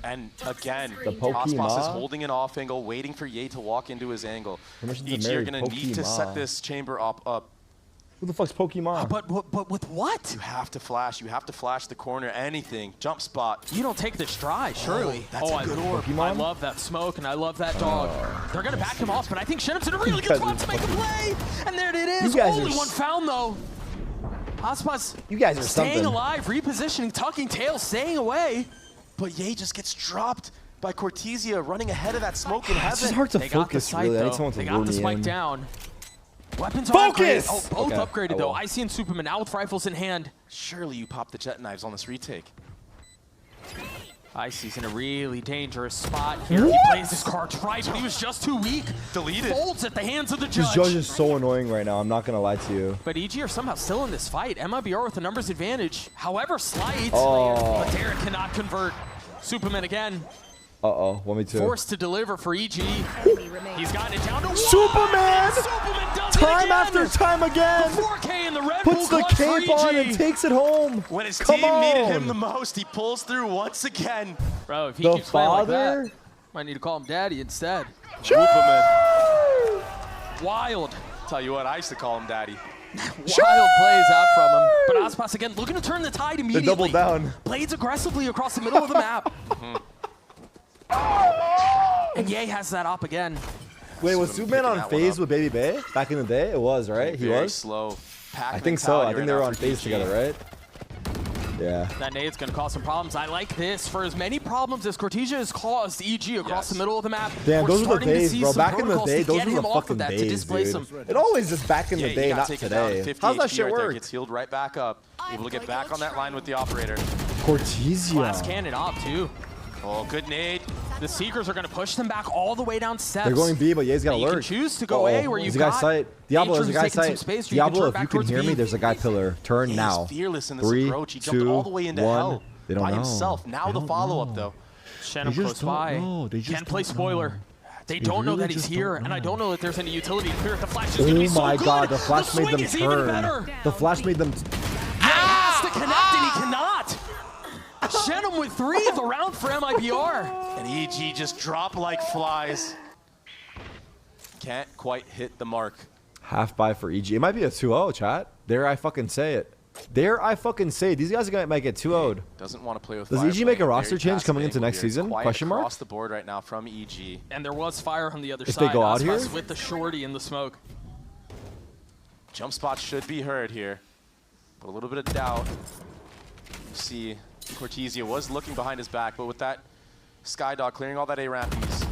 And again, The ASPAS is holding an off angle, waiting for Ye to walk into his angle. EG are going to need to set this chamber up. Who the fuck's Pokemon? But with what? You have to flash. You have to flash the corner. Anything. Jump spot. You don't take this stride, surely. That's a good orb. I love that smoke, and I love that dog. They're going to back him off, but I think Shenum's in a really good spot to make a play. And there it is. Only one found, though. ASPAS You guys are staying something. alive, repositioning, tucking tail, staying away. But Ye just gets dropped by Cortesia running ahead of that smoke in heaven. It's just hard to They got the focus, sight, really. I though. need someone to They lure got the me spike in. down. Weapons Focus! are upgraded. Oh, both Okay. upgraded, though. Icy and Superman now with rifles in hand. Surely you pop the jet knives on this retake. Icy's in a really dangerous spot here. He plays his cards right, but he was just too weak. Deleted. Folds at the hands of the This judge. judge is so annoying right now. I'm not going to lie to you. But EG are somehow still in this fight. MIBR with a numbers advantage, however slight. Oh. But Tarik cannot convert. Superman again, Uh-oh. 1v2. forced to deliver for EG. He's gotten it down to one. Superman! Superman does Time it again. after time again! 4K in the Red Puts Bull the clutch for cape on EG. and takes it home. When his Come team needed on. him the most, he pulls through once again. Bro, if he The keeps playing like father? that, might need to call him daddy instead. Superman. Wild. Tell you what, I used to call him daddy. Wild plays out from him. But ASPAS again looking to turn the tide They immediately. double down. Blades aggressively across the middle of the map. And Ye has that up again. Wait, was Superman picking on that one phase up. with Baby Bay back in the day? It was, right? He Very was? slow. Pack I think so. I mentality think they right were now on for phase EG. together, right? Yeah. That nade's going to cause some problems. I like this. For as many problems as Cortesia has caused EG across the middle of the map, Damn, we're those were the starting to days, see bro. some Back in the protocols day, to those get were the him off of fucking that, to days, displace dude. him. It always just back in the Yeah, day, you gotta not take it down to today. 50 How's that HP shit right there. work? Gets healed right back up. Able to get back on that line with the operator. Cortesia. Glass cannon up, too. Oh, good nade. The Seekers are going to push them back all the way down steps. They're going B, but Ye's got And you can lurk. choose to go A, where you've There's a guy got sight. Diablo, there's a Atrium's guy taking some sight. space, or you can Diablo, turn if back you can towards hear B. me, there's a guy pillar. Turn He's now. fearless in this 3, approach. He jumped 2, all the way into 1. hell They don't by know. himself. Now They the don't follow-up, know. though. Shenum They close just don't by. know. They just Can't play don't spoiler. know. They They don't know really that he's just here, don't and I know. don't know that there's any utility to clear it. The flash is going to Oh be so my good. god, the flash The made swing them is even turn. better. The flash made them... He has to connect, and he cannot. Shenum with 3 of the round for MIBR. And EG just drop like flies. Can't quite hit the mark. Half buy for EG. It might be a 2-0, chat. Dare I fucking say it. Dare I fucking say it. These guys might get 2-0'd. Doesn't want to play with Does fire, EG make playing a roster very change passive coming into angle next here. season? Quiet Question mark? across the board right now from EG. And there was fire on the other If side. they go out ASPAS here? with the shorty in the smoke. Jump spot should be heard here. But a little bit of doubt. See, Cortesia was looking behind his back, but with that Skydog clearing all that A ramp, he's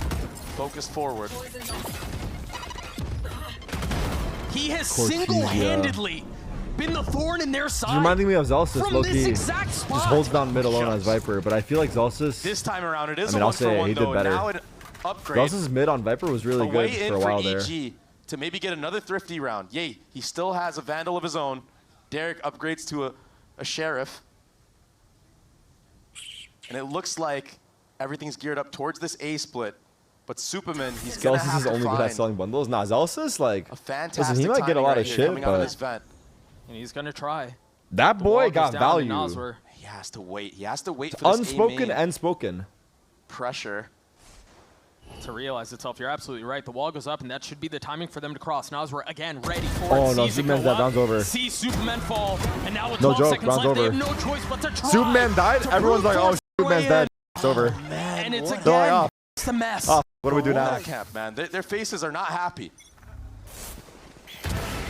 focused forward. He has Cortesia. single-handedly been the thorn in their side. He's reminding me of Zelsis, from low-key. this exact spot. Just holds down mid alone as Viper, but I feel like Zelsis... This time around, it is I mean, a I'll one for say one he did though. better. Now an upgrade. Zelsis' mid on Viper was really good Away in for a while there. EG to maybe get another thrifty round. Yay, he still has a Vandal of his own. Derek upgrades to a Sheriff. And it looks like everything's geared up towards this A split. But Superman, he's going to Zelsis have is to only good at find selling bundles. Nah, Zelsis, like... a fantastic Listen, he might get a timing lot right of here shit, coming out of but... this vent. And he's going to try. That The boy wall got goes down to value. Noswer. He has to wait. He has to wait for this Unspoken A-main and spoken. pressure. To realize itself, you're absolutely right. The wall goes up, and that should be the timing for them to cross. Noswer again ready for Oh, it. no, Sees it Superman's go dead. up, Round's over. sees Superman fall, and now with No 12 joke, seconds round's left, they over. have no choice but to try. Superman died. to Everyone's brute like, oh, force their Superman's way dead. in. It's over. And it's what? again, They're like, it's a mess. Oh, what do we do now? That camp, man. Their faces are not happy.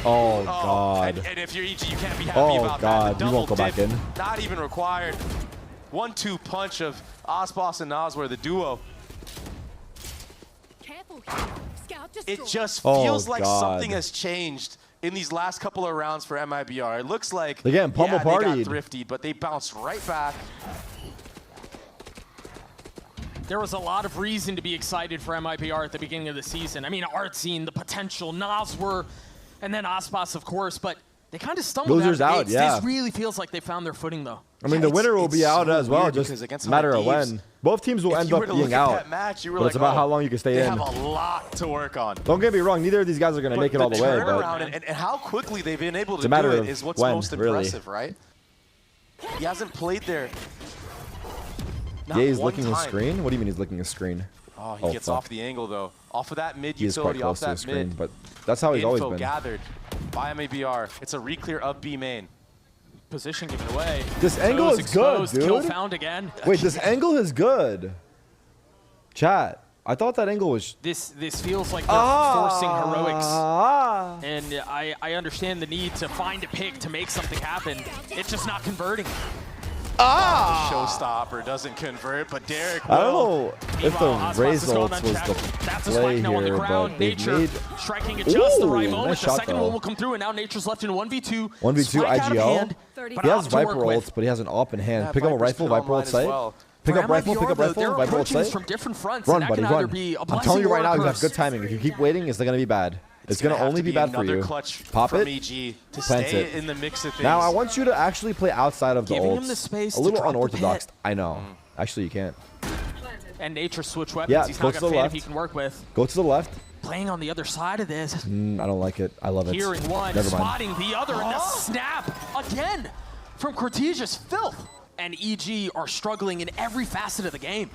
Oh, God. And if you're EG, you can't be happy Oh, about God. that. The You won't double go back dip, in. Not even required. 1-2 punch of ASPAS and Noswer, the duo. Careful here. Scout destroyed. It just Oh, feels like God. something has changed in these last couple of rounds for MIBR. It looks like They're getting pummel they partied. got thrifty, but they bounced right back. There was a lot of reason to be excited for MIBR at the beginning of the season. I mean, Artsine, the potential, Noswer, and then ASPAS, of course, but they kind of stumbled Losers out, yeah. This really feels like they found their footing, though. I mean, the it's- winner will it's be out so as well, weird just because against a matter of Maldives, when. Both teams will If end you up were to being look at out. that match, you were But like, it's about oh, how long you can stay they in. have a lot to work on. Don't get me wrong, neither of these guys are going to make it all the way, but turnaround and how quickly they've been able to a matter do it of is what's when, most really. impressive, right? He hasn't played there. Not Yeah, he's one licking his time. screen? What do you mean he's licking his screen? Oh, he gets off the angle, though. Off of that mid He is quite utility, off close to the that screen, mid. but that's how he's always Info been. gathered by MIBR. It's a re-clear of B main. Position given away. This angle Toes is good, exposed, Kill dude. found again. Wait, this angle is good. Chat, I thought that angle was... This feels like they're forcing heroics. And I understand the need to find a pick to make something happen. It's just not converting. Showstopper doesn't convert, but Derek will. I don't know if Meanwhile, the ASPAS is going results was the unchecked. That's a play spike now on the here, ground. but they've Nature made... striking at just the right Ooh, moment. nice The shot, second though. one will come through, and now Nature's left in 1v2. 1v2 Spike out of IGL. hand, He but He has off to work Viper with. ults, but he has an op in hand. Yeah, Pick up a Viper's rifle, been Viper online ult as site. well. Pick For up rifle, pick MIBR, up though, rifle, they're Viper ult approaching this site. from different fronts, Run, and that buddy, can either run. be a I'm telling blessing you right or now, a you have curse. good timing. If you keep waiting, it's going to be bad. It's going to have only be bad for another you. clutch Pop from it. EG to Plant stay it. in the mix of things. Now, I want you to actually play outside of the Giving ults. him the space a to little drop the unorthodox. pit. I know. Actually, you can't. And Nature switch weapons. Yeah, He's go not to got a the fan left. he can work with. Go to the left. Playing on the other side of this. I don't like it. I love it. Hearing one, Never mind. spotting the other, and a snap again from Cortesia's filth. And EG are struggling in every facet of the game.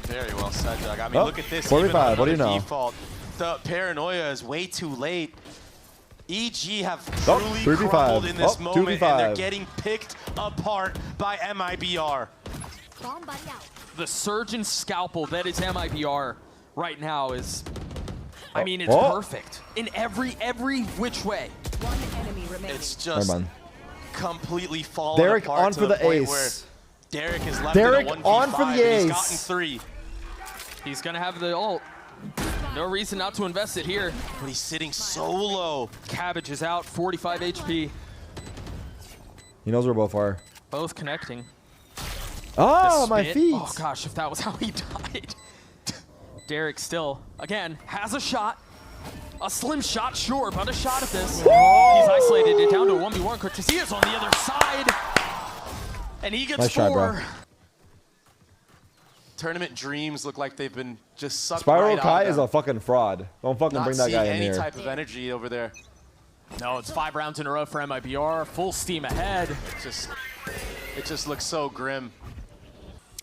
Very well said, Doug. I mean, look at this. 45, what do you know? Default. The paranoia is way too late. EG have Oh, truly 3v5. crumbled in this Oh, moment, 2v5. and they're getting picked apart by MIBR. Bomb buddy out. The surgeon scalpel that is MIBR right now is, I mean, it's Oh. perfect in every which way. One enemy remaining. It's Never just mind. completely fallen Derek apart on to for the point ace. where Derek is left Derek in a 1v5, on for the and ace. He's gotten 3, He's gonna have the ult. No reason not to invest it here. but he's sitting so low. Cabbage is out, 45 HP. He knows where both are. Both connecting. Oh, The my spit. feet. Oh gosh, if that was how he died. Derek still, again, has a shot. A slim shot, sure, but a shot at this. He's isolated it down to a 1v1. Cortesia's on the other side. And he gets Nice try, 4. bro. Tournament dreams look like they've been just sucked Spiral right Kai out of is them. a fucking fraud. Don't fucking Not bring that seeing guy in any here. type of energy over there. No, it's 5 rounds in a row for MIBR. Full steam ahead. It just looks so grim.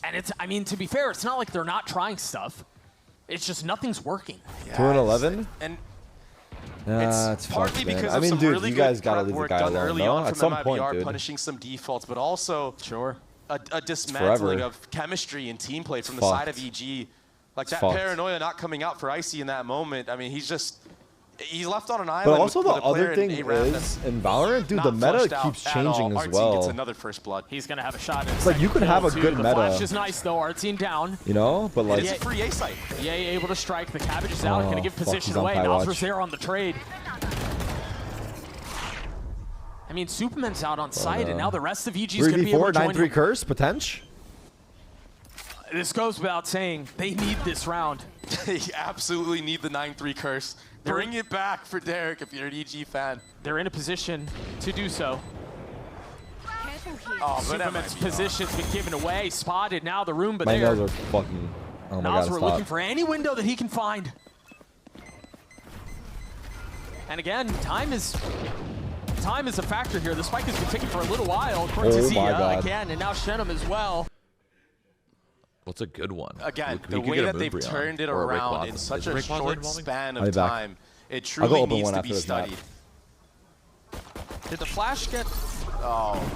And it's, I mean, to be fair, it's not like they're not trying stuff. It's just nothing's working. 2-11? And Nah, it's partly fucked, man. because I of mean, some dude, really you guys good gotta prep leave the work guy done alone, early no? on At from some MIBR, point, dude. punishing some defaults, but also Sure. a dismantling forever. of chemistry and team play from the fucked. side of EG. Like It's that fucked. paranoia not coming out for Icy in that moment. I mean, he's left on an island. But also with the a player other thing in A-Ramp that's is, in Valorant, dude, not the meta flushed out keeps at all. changing as Artsy well. gets another first blood. He's going to have a shot at It's like you can have a good The meta. flash is nice, though. Artsy down. You know? But like, It's a free A site. Yeah, able to strike. The Cabbage is out. Going to give fuck, position he's on away. Pi Nozer's watch. there on the trade. I mean, Superman's out on site, and now the rest of EG's going to be able 3v4, to join 9-3 him. curse, potential? This goes without saying. They need this round. They absolutely need the 9-3 curse. Bring it back for Derek if you're an EG fan. They're in a position to do so. Careful here. Oh, but Superman's MIBR. position's been given away. Spotted now the room, but My there. nails are fucking... Oh my god, Nozer stop. looking for any window that he can find. And again, time is a factor here. The spike has been ticking for a little while. Cortezia God. again, and now Shenum as well. What's a good one? Again, We the could way get a that they've Moonbreon turned it or a Rick around Watson. in Is such it a Rick Watson short involving? span I'll be of back. time, it I'll go truly open needs one to after be this map. studied. Did the flash get... Oh,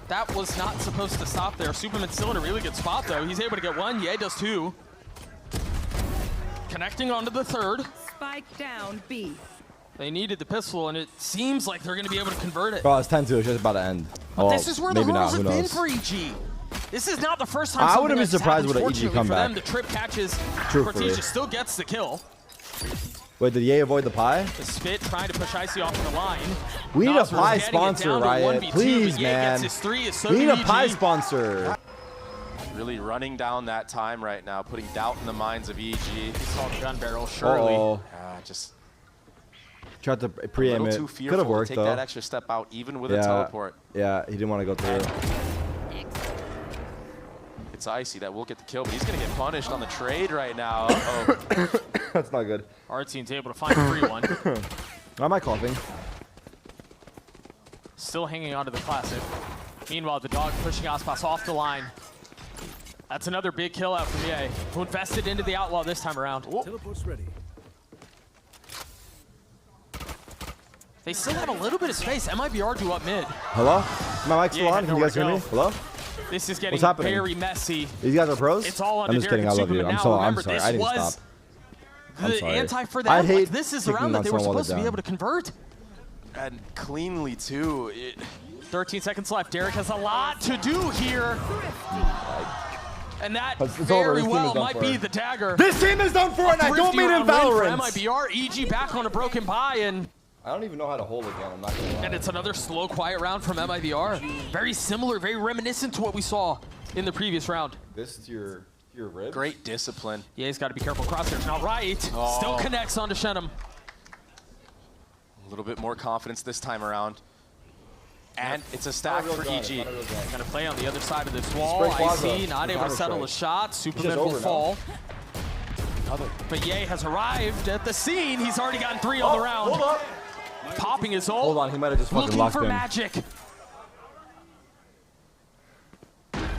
That was not supposed to stop there. Superman's still in a really good spot, though. He's able to get 1. Ye does 2. Connecting onto the 3rd. Spike down B. They needed the pistol, and it seems like they're going to be able to convert it. Bro, it's 10-2. It's just about to end. But Oh, this is where the maybe hurdles not. Who have been knows? for EG. This is not the first time I something wouldn't be like this surprised happens. with an EG Fortunately for them, comeback. the trip catches. Truthfully. Cortesia still gets the kill. Wait, did Ye avoid the pie? The spit trying to push Icy off the line. We need a Nozer pie getting it sponsor, down to Riot. 1v2, Please, but Ye man. gets his 3, so We need a do pie EG. sponsor. really running down that time right now, putting doubt in the minds of EG. It's called gun barrel, surely. Uh-oh. Just Tried to a pre-aim little too it. fearful Could have to worked, take though. that extra step out, even with a Yeah. teleport. Yeah, he didn't want to go through. It's Icy that will get the kill, but he's going to get punished on the trade right now. Uh-oh. That's not good. Artzine's able to find a free one. Why am I coughing? Still hanging on to the classic. Meanwhile, the dog pushing ASPAS off the line. That's another big kill out from Ye, who invested into the Outlaw this time around. Teleport's ready. They still have a little bit of space. MIBR do up mid. Hello? My mic's still Yeah, on. Can you guys hear me? Hello? This is getting happening? very messy. These guys are pros? It's all on I'm just kidding. I love you. I'm sorry. I didn't stop. I'm The sorry. anti for I that, hate like, this is the round that they were kicking on supposed to be someone able to convert. And cleanly, too. 13 seconds left. Derek has a lot to do here. And that It's over. very This team well is done might for. be the dagger. This team is done for, and I don't mean in Valorant. MIBR, EG back on a broken buy, I don't even know how to hold again. I'm not gonna lie. and it's another slow, quiet round from MIBR. Very similar, very reminiscent to what we saw in the previous round. This to your ribs? Great discipline. Yeah, he's got to be careful. Crosshairs not right. Oh. Still connects onto Shenum. A little bit more confidence this time around. And it's a stack for EG. Gonna play on the other side of this wall. IC not able to settle a shot. Superman will fall. But Ye has arrived at the scene. He's already gotten 3 on the round. Hold up. Popping his ult. Hold on, he might have just fucking Looking locked for in. magic.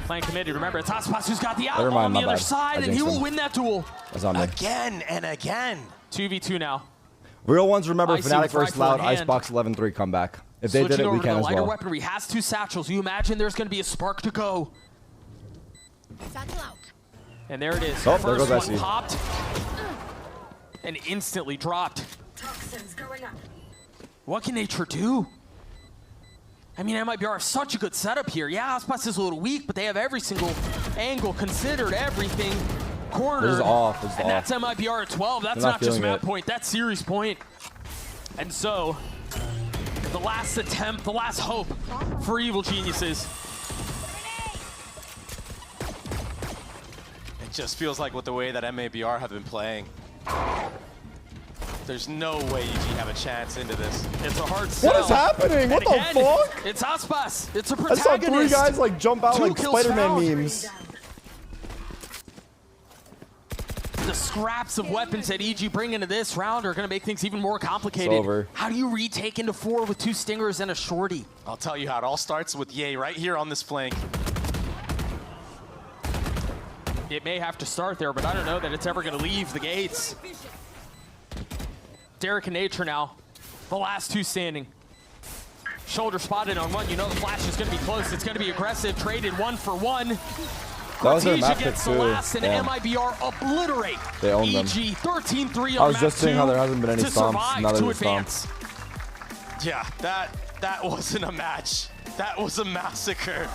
Playing committed. Remember, it's ASPAS who's got the Never outlaw mind, on the my other bad. side, I and he jinxed will him. win that duel. That's on me. Again and again. 2v2 now. Real ones remember IC Fnatic with versus rifle in Loud, hand. Icebox 11-3 comeback. If they did Switching it, over we to can the as lighter well. weaponry. Has 2 satchels. You imagine there's going to be a spark to go. Satchel out. And there it is. Oh, there First goes one SC. popped and instantly dropped. Toxins going up. What can Nature do? I mean, MIBR have such a good setup here. Yeah, ASPAS is a little weak, but they have every single angle considered, everything cornered. This is off. This is And off. that's MIBR at 12. That's They're not not just feeling map it. point, that's series point. And so, the last attempt, the last hope for Evil Geniuses. It just feels like with the way that MIBR have been playing. There's no way EG have a chance into this. It's a hard sell. What is happening? What And the again, fuck? It's ASPAS. It's a I saw 3 protagonist. guys like jump out 2 like kills Spider-Man found. memes. The scraps of weapons that EG bring into this round are going to make things even more complicated. It's over. How do you retake into 4 with 2 stingers and a shorty? I'll tell you how it all starts with Ye right here on this flank. It may have to start there, but I don't know that it's ever going to leave the gates. Derek and Nature now, the last 2 standing. Shoulder spotted on 1. You know the flash is going to be close. It's going to be aggressive. Traded 1 for 1. That was their Cortesia map pick gets the too. last, and Damn. MIBR obliterate They own them. EG 13-3 I on was map just saying 2 how there hasn't been any to stomps. survive, Now to there's a stomp. advance. Yeah, that wasn't a match. That was a massacre.